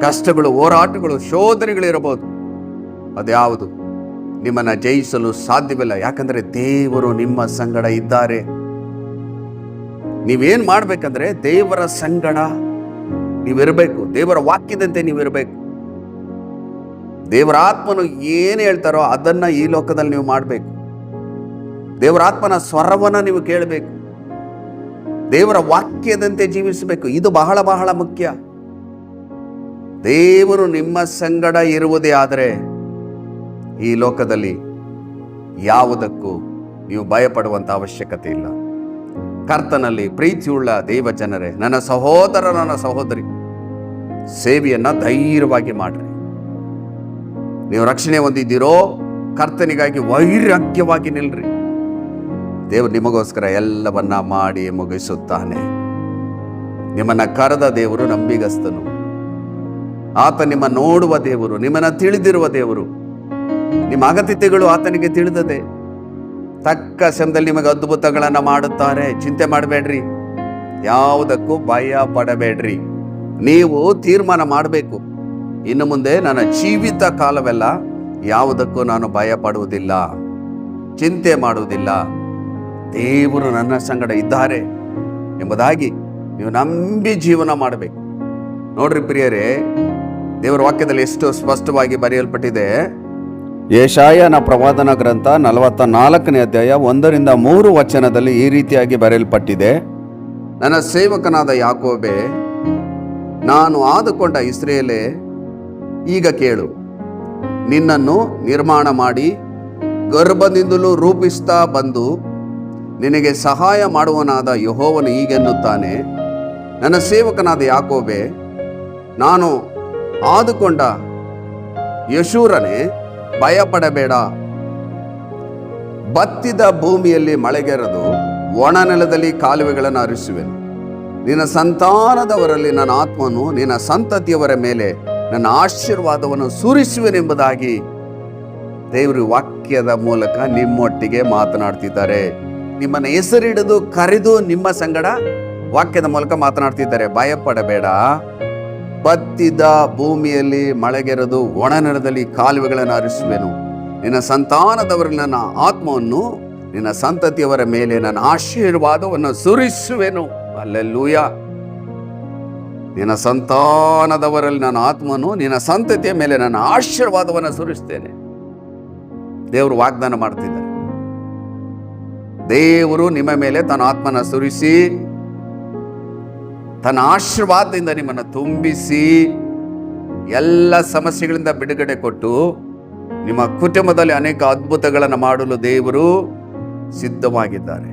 ಕಷ್ಟಗಳು, ಹೋರಾಟಗಳು, ಶೋಧನೆಗಳಿರಬಹುದು. ಅದ್ಯಾವುದು ನಿಮ್ಮನ್ನು ಜಯಿಸಲು ಸಾಧ್ಯವಿಲ್ಲ. ಯಾಕಂದರೆ ದೇವರು ನಿಮ್ಮ ಸಂಗಡ ಇದ್ದಾರೆ. ನೀವೇನು ಮಾಡಬೇಕಂದ್ರೆ ದೇವರ ಸಂಗಡ ನೀವಿರಬೇಕು. ದೇವರ ವಾಕ್ಯದಂತೆ ನೀವಿರಬೇಕು. ದೇವರ ಆತ್ಮನು ಏನು ಹೇಳ್ತಾರೋ ಅದನ್ನ ಈ ಲೋಕದಲ್ಲಿ ನೀವು ಮಾಡಬೇಕು. ದೇವರ ಆತ್ಮನ ಸ್ವರವನ್ನು ನೀವು ಕೇಳಬೇಕು. ದೇವರ ವಾಕ್ಯದಂತೆ ಜೀವಿಸಬೇಕು. ಇದು ಬಹಳ ಬಹಳ ಮುಖ್ಯ. ದೇವರು ನಿಮ್ಮ ಸಂಗಡ ಇರುವುದೇ ಆದರೆ ಈ ಲೋಕದಲ್ಲಿ ಯಾವುದಕ್ಕೂ ನೀವು ಭಯಪಡುವಂಥ ಅವಶ್ಯಕತೆ ಇಲ್ಲ. ಕರ್ತನಲ್ಲಿ ಪ್ರೀತಿಯುಳ್ಳ ದೇವ ಜನರೇ, ನನ್ನ ಸಹೋದರ, ನನ್ನ ಸಹೋದರಿ, ಸೇವೆಯನ್ನ ಧೈರ್ಯವಾಗಿ ಮಾಡ್ರಿ. ನೀವು ರಕ್ಷಣೆ ಹೊಂದಿದ್ದೀರೋ, ಕರ್ತನಿಗಾಗಿ ವೈರಾಗ್ಯವಾಗಿ ನಿಲ್ರಿ. ದೇವರು ನಿಮಗೋಸ್ಕರ ಎಲ್ಲವನ್ನ ಮಾಡಿ ಮುಗಿಸುತ್ತಾನೆ. ನಿಮ್ಮನ್ನ ಕರೆದ ದೇವರು ನಂಬಿಗಸ್ತನು. ಆತ ನಿಮ್ಮ ನೋಡುವ ದೇವರು, ನಿಮ್ಮನ್ನ ತಿಳಿದಿರುವ ದೇವರು. ನಿಮ್ಮ ಅಗತ್ಯತೆಗಳು ಆತನಿಗೆ ತಿಳಿದದೆ. ತಕ್ಕ ಸಮಯದಲ್ಲಿ ನಿಮಗೆ ಅದ್ಭುತಗಳನ್ನು ಮಾಡುತ್ತಾರೆ. ಚಿಂತೆ ಮಾಡಬೇಡ್ರಿ, ಯಾವುದಕ್ಕೂ ಭಯ ಪಡಬೇಡ್ರಿ. ನೀವು ತೀರ್ಮಾನ ಮಾಡಬೇಕು, ಇನ್ನು ಮುಂದೆ ನನ್ನ ಜೀವಿತ ಕಾಲವೆಲ್ಲ ಯಾವುದಕ್ಕೂ ನಾನು ಭಯ ಪಡುವುದಿಲ್ಲ, ಚಿಂತೆ ಮಾಡುವುದಿಲ್ಲ. ದೇವರು ನನ್ನ ಸಂಗಡ ಇದ್ದಾರೆ ಎಂಬುದಾಗಿ ನೀವು ನಂಬಿ ಜೀವನ ಮಾಡಬೇಕು. ನೋಡ್ರಿ ಪ್ರಿಯರೇ, ದೇವರ ವಾಕ್ಯದಲ್ಲಿ ಎಷ್ಟು ಸ್ಪಷ್ಟವಾಗಿ ಬರೆಯಲ್ಪಟ್ಟಿದೆ. ಯೆಶಾಯನ ಪ್ರವಾದನ ಗ್ರಂಥ 44ನೇ ಅಧ್ಯಾಯ 1-3 ವಚನದಲ್ಲಿ ಈ ರೀತಿಯಾಗಿ ಬರೆಯಲ್ಪಟ್ಟಿದೆ. ನನ್ನ ಸೇವಕನಾದ ಯಾಕೋಬೆ, ನಾನು ಆದುಕೊಂಡ ಇಸ್ರಾಯೇಲೇ, ಈಗ ಕೇಳು. ನಿನ್ನನ್ನು ನಿರ್ಮಾಣ ಮಾಡಿ ಗರ್ಭದಿಂದಲೂ ರೂಪಿಸ್ತಾ ಬಂದು ನಿನಗೆ ಸಹಾಯ ಮಾಡುವನಾದ ಯೆಹೋವನು ಹೀಗೆನ್ನುತ್ತಾನೆ, ನನ್ನ ಸೇವಕನಾದ ಯಾಕೋಬೆ, ನಾನು ಆದುಕೊಂಡ ಯಶೂರನೇ, ಭಯಪಡಬೇಡ. ಬತ್ತಿದ ಭೂಮಿಯಲ್ಲಿ ಮಳೆಗೆರೆದು ಒಣ ನೆಲದಲ್ಲಿ ಕಾಲುವೆಗಳನ್ನು ಹರಿಸುವೆನು. ನಿನ್ನ ಸಂತಾನದವರಲ್ಲಿ ನನ್ನ ಆತ್ಮನು, ನಿನ್ನ ಸಂತತಿಯವರ ಮೇಲೆ ನನ್ನ ಆಶೀರ್ವಾದವನ್ನು ಸುರಿಸುವೆನೆಂಬುದಾಗಿ ದೇವರು ವಾಕ್ಯದ ಮೂಲಕ ನಿಮ್ಮೊಟ್ಟಿಗೆ ಮಾತನಾಡ್ತಿದ್ದಾರೆ. ನಿಮ್ಮನ್ನ ಹೆಸರಿಡಿದು ಕರೆದು ನಿಮ್ಮ ಸಂಗಡ ವಾಕ್ಯದ ಮೂಲಕ ಮಾತನಾಡ್ತಿದ್ದಾರೆ. ಭಯಪಡಬೇಡ. ಬತ್ತಿದ ಭೂಮಿಯಲ್ಲಿ ಮಳೆಗೆರೆದು ಒಣ ನೆಲದಲ್ಲಿ ಕಾಲುವೆಗಳನ್ನು ಹರಿಸುವೆನು. ನಿನ್ನ ಸಂತಾನದವರಲ್ಲಿ ನನ್ನ ಆತ್ಮವನ್ನು, ನಿನ್ನ ಸಂತತಿಯವರ ಮೇಲೆ ನನ್ನ ಆಶೀರ್ವಾದವನ್ನು ಸುರಿಸುವೆನು. ಹಲ್ಲೆಲೂಯಾ. ನಿನ್ನ ಸಂತಾನದವರಲ್ಲಿ ನನ್ನ ಆತ್ಮನು, ನಿನ್ನ ಸಂತತಿಯ ಮೇಲೆ ನನ್ನ ಆಶೀರ್ವಾದವನ್ನು ಸುರಿಸ್ತೇನೆ. ದೇವರು ವಾಗ್ದಾನ ಮಾಡ್ತಿದ್ದಾರೆ. ದೇವರು ನಿಮ್ಮ ಮೇಲೆ ತನ್ನ ಆತ್ಮನ ಸುರಿಸಿ ತನ್ನ ಆಶೀರ್ವಾದದಿಂದ ನಿಮ್ಮನ್ನು ತುಂಬಿಸಿ ಎಲ್ಲ ಸಮಸ್ಯೆಗಳಿಂದ ಬಿಡುಗಡೆ ಕೊಟ್ಟು ನಿಮ್ಮ ಕುಟುಂಬದಲ್ಲಿ ಅನೇಕ ಅದ್ಭುತಗಳನ್ನು ಮಾಡಲು ದೇವರು ಸಿದ್ಧವಾಗಿದ್ದಾರೆ.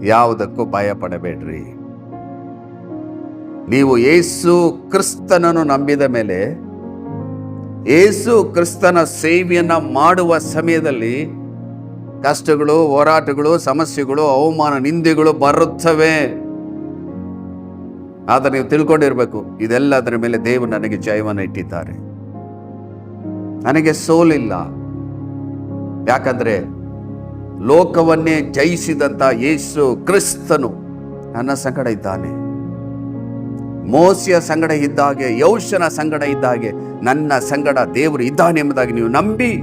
ಯಾವುದಕ್ಕೂ ಭಯ ಪಡಬೇಡ್ರಿ. ನೀವು ಯೇಸು ಕ್ರಿಸ್ತನನ್ನು ನಂಬಿದ ಮೇಲೆ, ಯೇಸು ಕ್ರಿಸ್ತನ ಸೇವೆಯನ್ನ ಮಾಡುವ ಸಮಯದಲ್ಲಿ ಕಷ್ಟಗಳು, ಹೋರಾಟಗಳು, ಸಮಸ್ಯೆಗಳು, ಅವಮಾನ, ನಿಂದೆಗಳು ಬರುತ್ತವೆ. ಆದರೆ ನೀವು ತಿಳ್ಕೊಂಡಿರ್ಬೇಕು, ಇದೆಲ್ಲದರ ಮೇಲೆ ದೇವರು ನನಗೆ ಜಯವನ್ನು ಇಟ್ಟಿದ್ದಾರೆ. ನನಗೆ ಸೋಲಿಲ್ಲ. ಯಾಕಂದ್ರೆ ಲೋಕವನ್ನೇ ಜಯಿಸಿದಂತ ಯೇಸು ಕ್ರಿಸ್ತನು ನನ್ನ ಸಂಗಡ ಇದ್ದಾನೆ. ಮೋಸೆಯ ಸಂಗಡ ಇದ್ದಾಗೆ, ಯೋಷನ ಸಂಗಡ ಇದ್ದಾಗೆ ನನ್ನ ಸಂಗಡ ದೇವರು ಇದ್ದಾನೆ ಎಂಬುದಾಗಿ ನೀವು ನಂಬಿ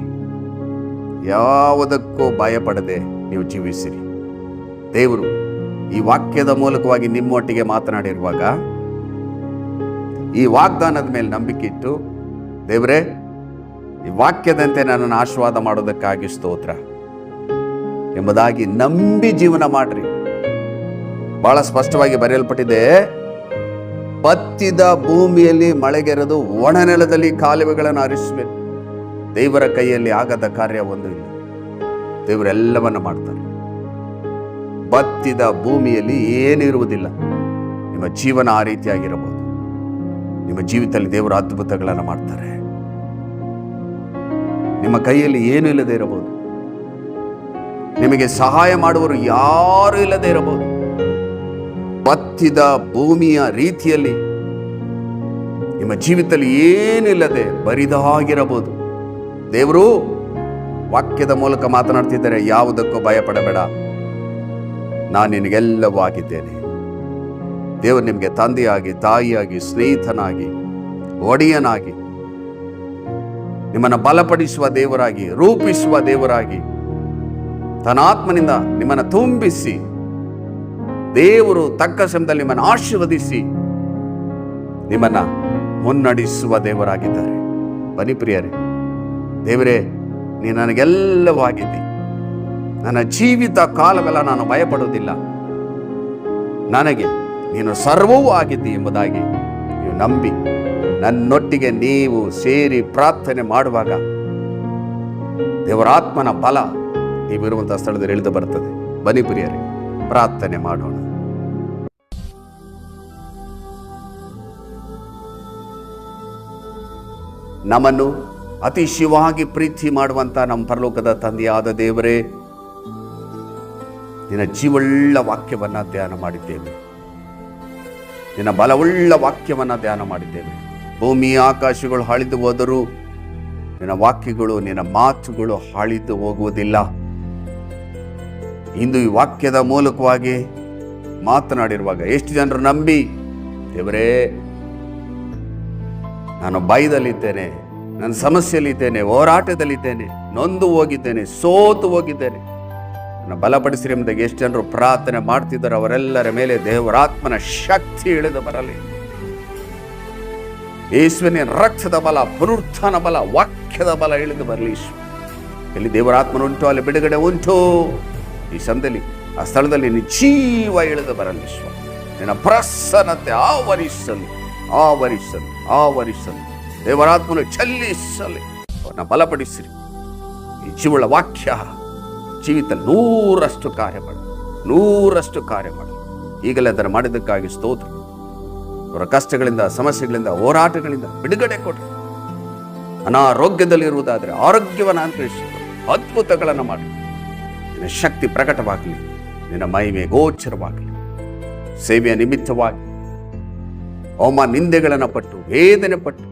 ಯಾವುದಕ್ಕೂ ಭಯಪಡದೆ ನೀವು ಜೀವಿಸಿರಿ. ದೇವರು ಈ ವಾಕ್ಯದ ಮೂಲಕವಾಗಿ ನಿಮ್ಮೊಟ್ಟಿಗೆ ಮಾತನಾಡಿರುವಾಗ ಈ ವಾಗ್ದಾನದ ಮೇಲೆ ನಂಬಿಕೆ ಇಟ್ಟು, ದೇವರೇ ಈ ವಾಕ್ಯದಂತೆ ನನ್ನನ್ನು ಆಶೀರ್ವಾದ ಮಾಡೋದಕ್ಕಾಗಿ ಸ್ತೋತ್ರ ಎಂಬುದಾಗಿ ನಂಬಿ ಜೀವನ ಮಾಡ್ರಿ. ಬಹಳ ಸ್ಪಷ್ಟವಾಗಿ ಬರೆಯಲ್ಪಟ್ಟಿದೆ, ಬತ್ತಿದ ಭೂಮಿಯಲ್ಲಿ ಮಳೆಗೆರೆದು ಒಣ ನೆಲದಲ್ಲಿ ಕಾಲುವೆಗಳನ್ನು ಹರಿಸಬೇಕು. ದೇವರ ಕೈಯಲ್ಲಿ ಆಗದ ಕಾರ್ಯ ಒಂದು ಇಲ್ಲ. ದೇವರೆಲ್ಲವನ್ನ ಮಾಡ್ತಾರೆ. ಬತ್ತಿದ ಭೂಮಿಯಲ್ಲಿ ಏನಿರುವುದಿಲ್ಲ. ನಿಮ್ಮ ಜೀವನ ಆ ರೀತಿಯಾಗಿರಬಹುದು. ನಿಮ್ಮ ಜೀವಿತದಲ್ಲಿ ದೇವರ ಅದ್ಭುತಗಳನ್ನು ಮಾಡ್ತಾರೆ. ನಿಮ್ಮ ಕೈಯಲ್ಲಿ ಏನೂ ಇಲ್ಲದೆ ಇರಬಹುದು. ನಿಮಗೆ ಸಹಾಯ ಮಾಡುವರು ಯಾರು ಇಲ್ಲದೆ ಇರಬಹುದು. ಬತ್ತಿದ ಭೂಮಿಯ ರೀತಿಯಲ್ಲಿ ನಿಮ್ಮ ಜೀವಿತದಲ್ಲಿ ಏನಿಲ್ಲದೆ ಬರಿದಾಗಿರಬಹುದು. ದೇವರು ವಾಕ್ಯದ ಮೂಲಕ ಮಾತನಾಡ್ತಿದ್ದಾರೆ. ಯಾವುದಕ್ಕೂ ಭಯಪಡಬೇಡ, ನಾನು ನಿನಗೆಲ್ಲವೂ ಆಗಿದ್ದೇನೆ. ದೇವರು ನಿಮಗೆ ತಂದೆಯಾಗಿ, ತಾಯಿಯಾಗಿ, ಸ್ನೇಹಿತನಾಗಿ, ಒಡೆಯನಾಗಿ, ನಿಮ್ಮನ್ನು ಬಲಪಡಿಸುವ ದೇವರಾಗಿ, ರೂಪಿಸುವ ದೇವರಾಗಿ, ತನ್ನ ಆತ್ಮನಿಂದ ನಿಮ್ಮನ್ನು ತುಂಬಿಸಿ ದೇವರು ತಕ್ಕ ಸಮಯದಲ್ಲಿ ನಿಮ್ಮನ್ನು ಆಶೀರ್ವದಿಸಿ ನಿಮ್ಮನ್ನು ಮುನ್ನಡೆಸುವ ದೇವರಾಗಿದ್ದಾರೆ. ಬನ್ನಿ ಪ್ರಿಯರೇ, ದೇವರೇ ನೀನು ನನಗೆಲ್ಲವೂ ಆಗಿದ್ದಿ. ನನ್ನ ಜೀವಿತ ಕಾಲವೆಲ್ಲ ನಾನು ಭಯಪಡುವುದಿಲ್ಲ. ನನಗೆ ನೀನು ಸರ್ವವೂ ಆಗಿದ್ದಿ ಎಂಬುದಾಗಿ ನೀವು ನಂಬಿ ನನ್ನೊಟ್ಟಿಗೆ ನೀವು ಸೇರಿ ಪ್ರಾರ್ಥನೆ ಮಾಡುವಾಗ ದೇವರ ಆತ್ಮನ ಬಲ ನೀವಿರುವಂತಹ ಸ್ಥಳದಲ್ಲಿ ಇಳಿದು ಬರ್ತದೆ. ಬನ್ನಿ ಪ್ರಿಯರೇ, ಪ್ರಾರ್ಥನೆ ಮಾಡೋಣ. ನಮ್ಮನ್ನು ಅತಿಶಯವಾಗಿ ಪ್ರೀತಿ ಮಾಡುವಂತ ನಮ್ಮ ಪರಲೋಕದ ತಂದೆಯಾದ ದೇವರೇ, ನಿನ್ನ ಜೀವಳ್ಳ ವಾಕ್ಯವನ್ನ ಧ್ಯಾನ ಮಾಡಿದ್ದೇವೆ. ನಿನ್ನ ಬಲವುಳ್ಳ ವಾಕ್ಯವನ್ನ ಧ್ಯಾನ ಮಾಡಿದ್ದೇವೆ. ಭೂಮಿ ಆಕಾಶಗಳು ಅಳಿದು ಹೋದರೂ ನಿನ್ನ ವಾಕ್ಯಗಳು, ನಿನ್ನ ಮಾತುಗಳು ಅಳಿದು ಹೋಗುವುದಿಲ್ಲ. ಇಂದು ಈ ವಾಕ್ಯದ ಮೂಲಕವಾಗಿ ಮಾತನಾಡಿರುವಾಗ ಎಷ್ಟು ಜನರು ನಂಬಿ, ದೇವರೇ ನಾನು ಭಯದಲ್ಲಿದ್ದೇನೆ, ನನ್ನ ಸಮಸ್ಯೆಯಲ್ಲಿದ್ದೇನೆ, ಹೋರಾಟದಲ್ಲಿದ್ದೇನೆ, ನೊಂದು ಹೋಗಿದ್ದೇನೆ, ಸೋತು ಹೋಗಿದ್ದೇನೆ, ನನ್ನ ಬಲಪಡಿಸಿರಿ ಎಂಬುದಾಗಿ ಎಷ್ಟು ಜನರು ಪ್ರಾರ್ಥನೆ ಮಾಡ್ತಿದ್ದಾರೆ. ಅವರೆಲ್ಲರ ಮೇಲೆ ದೇವರಾತ್ಮನ ಶಕ್ತಿ ಇಳಿದು ಬರಲಿ. ಯೇಸುವಿನ ರಕ್ತದ ಬಲ, ಪುನರುತ್ಥಾನ ಬಲ, ವಾಕ್ಯದ ಬಲ ಇಳಿದು ಬರಲಿ. ಎಲ್ಲಿ ದೇವರಾತ್ಮನುಂಟು ಅಲ್ಲಿ ಬಿಡುಗಡೆ ಉಂಟು. ಈ ಸಂದಲ್ಲಿ ಆ ಸ್ಥಳದಲ್ಲಿ ನಿನ್ನ ಜೀವ ಇಳಿದು ಬರಲಿ. ನಿನ್ನ ಪ್ರಸನ್ನತೆ ಆವರಿಸಲಿ, ಆವರಿಸಲಿ, ಆವರಿಸಲಿ. ದೇವರಾತ್ಮನು ಚಲಿಸಲಿ, ಅವನ್ನ ಬಲಪಡಿಸಿರಿ. ಈ ಜೀವಳ ವಾಕ್ಯ ಜೀವಿತ 100ರಷ್ಟು ಕಾರ್ಯ ಮಾಡಿ, 100ರಷ್ಟು ಕಾರ್ಯ ಮಾಡಿ. ಈಗಲೇ ಅದನ್ನು ಮಾಡಿದ್ದಕ್ಕಾಗಿ ಸ್ತೋತ್ರ. ಅವರ ಕಷ್ಟಗಳಿಂದ, ಸಮಸ್ಯೆಗಳಿಂದ, ಹೋರಾಟಗಳಿಂದ ಬಿಡುಗಡೆ ಕೊಡಿ. ಅನಾರೋಗ್ಯದಲ್ಲಿರುವುದಾದರೆ ಆರೋಗ್ಯವನ್ನು ಅನುಗ್ರಹಿಸಿ, ಅದ್ಭುತಗಳನ್ನು ಮಾಡಿ. ನಿನ್ನ ಶಕ್ತಿ ಪ್ರಕಟವಾಗಲಿ, ನಿನ್ನ ಮಹಿಮೆ ಗೋಚರವಾಗಲಿ. ಸೇವೆಯ ನಿಮಿತ್ತವಾಗಿ ಅವಮಾನ ನಿಂದೆಗಳನ್ನು ಪಟ್ಟು, ವೇದನೆ ಪಟ್ಟು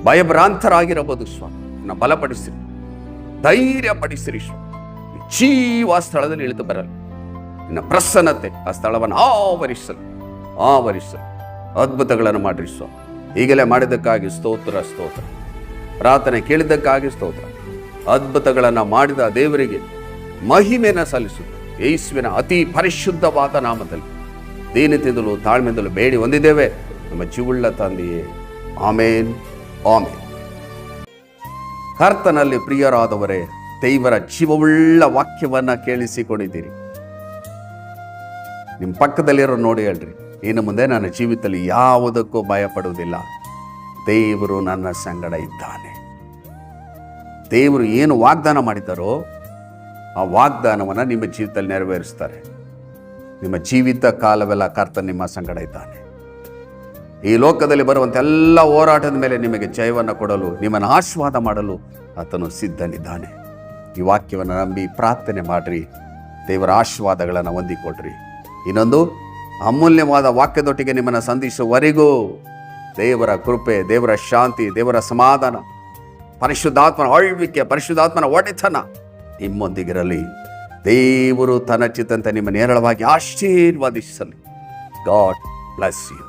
ಭಯಭ್ರಾಂತರಾಗಿರಬಹುದು ಸ್ವಾಮಿ. ನಿನ್ನ ಬಲಪಡಿಸಿರಿ, ಧೈರ್ಯ ಪಡಿಸಿರಿ ಸ್ವಾಮಿ. ಜೀವ ಸ್ಥಳದಲ್ಲಿ ಇಳಿದು ಬರಲಿ. ನಿನ್ನ ಪ್ರಸನ್ನತೆ ಆ ಸ್ಥಳವನ್ನು ಆವರಿಸಲು, ಆವರಿಸಲು. ಅದ್ಭುತಗಳನ್ನು ಮಾಡಿರಿ ಸ್ವಾಮಿ. ಈಗಲೇ ಮಾಡಿದ್ದಕ್ಕಾಗಿ ಸ್ತೋತ್ರ, ಸ್ತೋತ್ರ. ಪ್ರಾರ್ಥನೆ ಕೇಳಿದ್ದಕ್ಕಾಗಿ ಸ್ತೋತ್ರ. ಅದ್ಭುತಗಳನ್ನು ಮಾಡಿದ ದೇವರಿಗೆ ಮಹಿಮೆಯನ್ನು ಸಲ್ಲಿಸುತ್ತೆ. ಯೇಸುವಿನ ಅತಿ ಪರಿಶುದ್ಧವಾದ ನಾಮದಲ್ಲಿ ದೀನತೆಯಿಂದಲೂ ತಾಳ್ಮೆಯಿಂದಲೂ ಬೇಡಿ ಹೊಂದಿದ್ದೇವೆ ನಮ್ಮ ಜೀವುಳ್ಳ ತಂದೆಯೇ. ಆಮೇನ್, ಆಮೇನ್. ಕರ್ತನಲ್ಲಿ ಪ್ರಿಯರಾದವರೇ, ದೇವರ ಜೀವವುಳ್ಳ ವಾಕ್ಯವನ್ನ ಕೇಳಿಸಿಕೊಂಡಿದ್ದೀರಿ. ನಿಮ್ಮ ಪಕ್ಕದಲ್ಲಿರೋ ನೋಡಿ ಹೇಳ್ರಿ, ಇನ್ನು ಮುಂದೆ ನನ್ನ ಜೀವಿತದಲ್ಲಿ ಯಾವುದಕ್ಕೂ ಭಯ ಪಡುವುದಿಲ್ಲ. ದೇವರು ನನ್ನ ಸಂಗಡ ಇದ್ದಾನೆ. ದೇವರು ಏನು ವಾಗ್ದಾನ ಮಾಡಿದ್ದಾರೋ ಆ ವಾಗ್ದಾನವನ್ನು ನಿಮ್ಮ ಜೀವಿತದಲ್ಲಿ ನೆರವೇರಿಸ್ತಾರೆ. ನಿಮ್ಮ ಜೀವಿತ ಕಾಲವೆಲ್ಲ ಕರ್ತನ ನಿಮ್ಮ ಸಂಗಡ ಇದ್ದಾನೆ. ಈ ಲೋಕದಲ್ಲಿ ಬರುವಂಥ ಎಲ್ಲ ಹೋರಾಟದ ಮೇಲೆ ನಿಮಗೆ ಜಯವನ್ನು ಕೊಡಲು, ನಿಮ್ಮನ್ನು ಆಶೀರ್ವಾದ ಮಾಡಲು ಆತನು ಸಿದ್ಧನಿದ್ದಾನೆ. ಈ ವಾಕ್ಯವನ್ನು ನಂಬಿ ಪ್ರಾರ್ಥನೆ ಮಾಡಿರಿ, ದೇವರ ಆಶೀರ್ವಾದಗಳನ್ನು ಹೊಂದಿಕೊಡ್ರಿ. ಇನ್ನೊಂದು ಅಮೂಲ್ಯವಾದ ವಾಕ್ಯದೊಟ್ಟಿಗೆ ನಿಮ್ಮನ್ನು ಸಂಧಿಸುವವರೆಗೂ ದೇವರ ಕೃಪೆ, ದೇವರ ಶಾಂತಿ, ದೇವರ ಸಮಾಧಾನ, ಪರಿಶುದ್ಧಾತ್ಮನ ಆಳ್ವಿಕೆ, ಪರಿಶುದ್ಧಾತ್ಮನ ಒಡೆತನ ನಿಮ್ಮೊಂದಿಗಿರಲಿ. ದೇವರು ತನ್ನ ಚಿತ್ತಂತೆ ನಿಮ್ಮನ್ನು ನೇರಳವಾಗಿ ಆಶೀರ್ವಾದಿಸಲಿ. God bless you.